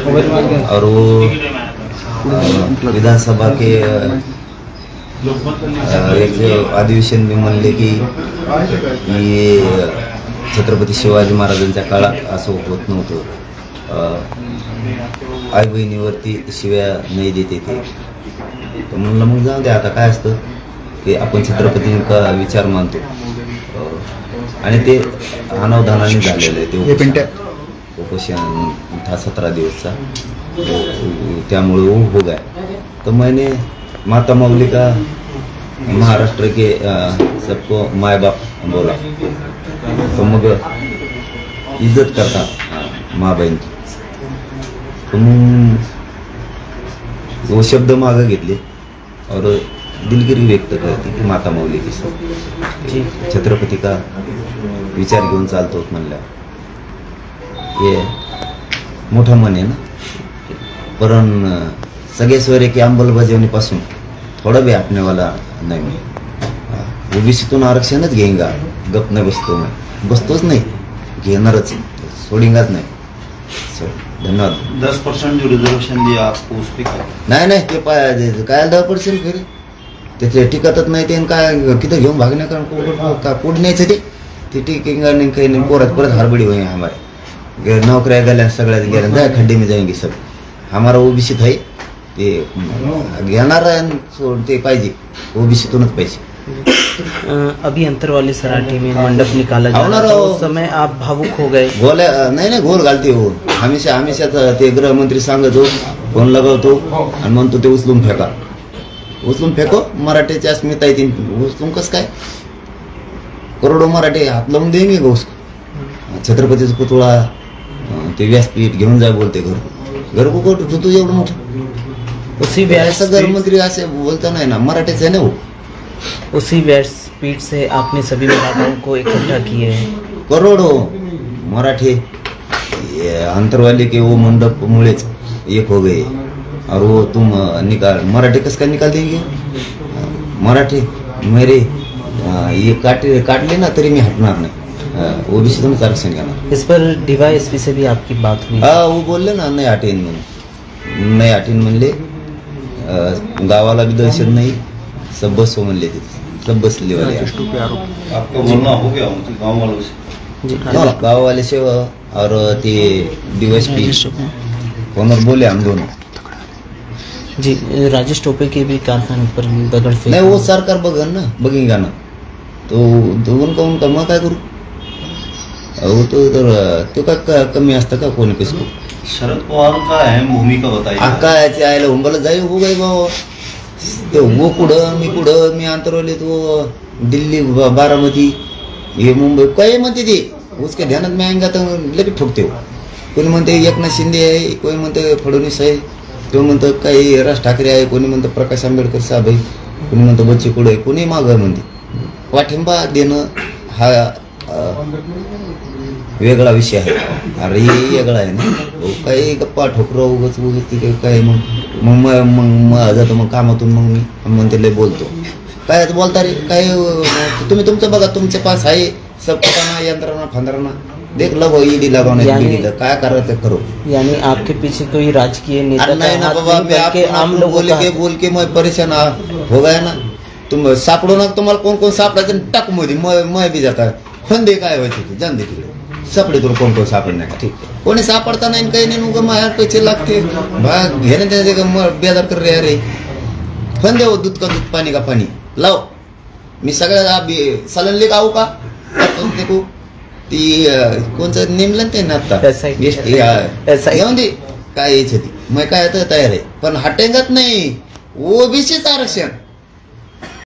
और वो विधानसभा के एक अधिवेशन में म्हणले की ये छत्रपती शिवाजी महाराजांच्या काळात असं होत नव्हतं, आई बहिणीवरती शिव्या नाही देते ते. तर म्हणलं मग जाऊ दे, आता काय असतं की आपण छत्रपतींचा विचार मानतो आणि ते अनावधानाने झालेलं आहे ते उपोषण था 17 दिवसचा, त्यामुळे वो हो गया. तो मैंने माता मौली का महाराष्ट्र के सबको माय बाप बोला, तो मग इज्जत करता माँ बहन की. तो मग वो शब्द मागे घेतले और दिलगिरी व्यक्त करते की माता मौली की छत्रपती का विचार घेऊन चालतो म्हणल्या. हे मोठं मन आहे ना, पण सगळे स्वर की अंमलबजावणीपासून थोडा भी हटने वाला नाही. मी ओबीसीतून आरक्षणच घेईंगा, गप नाही बसतो, मैं बसतोच नाही, घेणारच, सोडिंगाच नाही. धन्यवाद. 10% जो रिजर्वेशन दिया आपको उस पे नाही ते काय 10% खरे त्याचे टिकतच नाही ते, काय किती घेऊन भागण्या कारण कोड न्यायचं ते टिकेंगा नाही, काही नाही. परत हड़बड़ी हुई हमारे, नौकऱ्या गेल्या सगळ्यात गेल्या, जाए खड्डे में जाएंगे सब. हमारा ओबीसी है ते घेणार ते पाहिजे, ओबीसीतूनच पाहिजे. अभी अंतरवाली सराठी में मंडप निकाला जा रहा था, उस समय आप भावुक हो गए. गोल्या नाही गोल घालते हो, हमेशा ते गृहमंत्री सांगतो, फोन लगावतो आणि म्हणतो ते उचलून फेको मराठीची अस्मिता आहे ती उचलून. कसं काय करोडो मराठी हात लावून देंगे का उसको. छत्रपतीचा पुतळा ते व्यासपीठ घेऊन जाय बोलते, घर को तू एवढं मोठं उसी गृहमंत्री असे बोलता नाही ना, मराठीच आहे ना वो. उसी व्यासपीठ से आपने सभी मराठाओं को इकट्ठा किए हैं. करोड़ों मराठी अंतरवाली के वो मंडप मुळेच एक हो गए. और वो तुम मराठी किसका निकाल देंगे. मराठी मेरे ये काट लेना तरी मी हटणार नाही, ओबीसी तुम्ही आरक्षण घेणार. इस पर डीवाईएसपी से भी आपकी बात हुई. वो बोलले ना नाही हटेन म्हणून, नाही हटेन म्हणले. गावाला भी दहशत नहीं, सब बसो म्हणले, सब बसले वाले. आपका बोलना हो गया गाँव वालों से? गाँव वाले से और ते डीवाईएसपी फोन और बोले हम दोनों. जी, राजेश टोपे के भी कारखाने पर दगड़ फेंक. नहीं वो सरकार बघेगा ना, तो उनका मैं काय करू. वो तो काय कमी असतं का कोणी किसको. शरद पवार का अहम भूमिका बताइए. काय आयला हुंबाला जाई हो गई बाबा. ते वो कुठं मी अंतरवली, तो दिल्ली बारामती हे मुंबई काय म्हणते ते, उसके ध्यानात मी आएंगा तर लगेच ठोकते. कोणी म्हणते एकनाथ शिंदे आहे, कोणी म्हणते फडणवीस आहे, कोणी म्हणतं काही राज ठाकरे आहे, कोणी म्हणतं प्रकाश आंबेडकर साहेब आहे, कोणी म्हणतं बच्चे कुडे आहे, कोणी मागं म्हणते. पाठिंबा देणं हा वेगळा विषय आहे. अरे वेगळा आहे ना, काही गप्पा ठोकरं उगच तिथे काय. मग जातो मग कामातून, मग मी म्हणते लय बोलतो. काय बोलता रे, काय तुम्ही तुमचं बघा, तुमचे पास आहे सब पटाना यंत्रणा फंदराना देख लो, ईडी लगाने काय करायचं करो. यानी आपके पीछे कोई राजकीय नेता नहीं ना बाबा, मैं आम लोग बोल के मैं परेशान हो गया ना. तुम सापडो ना, तुम्हाला कोण सापडायचं टाक मध्ये, मैं भी जाता फंदे काय व्हायचे ते जाण दे तिकडे. सापडे तुला कोण सापडणार का, ठीक. कोणी सापडता नाही काही नाही, उगा माझ्या पैसे लागते भाग घेण्याच्या बेजार कर रे. अरे फंदे हो, दूध का दूध, पाणी का पाणी लाव. मी सगळ्या सलन गाऊ का देखो ती कोणचं नेमलं ते ना आता घेऊन दे काय यायचं ती. मग काय तयार आहे, पण हटेंगत नाही ओबीसीच आरक्षण.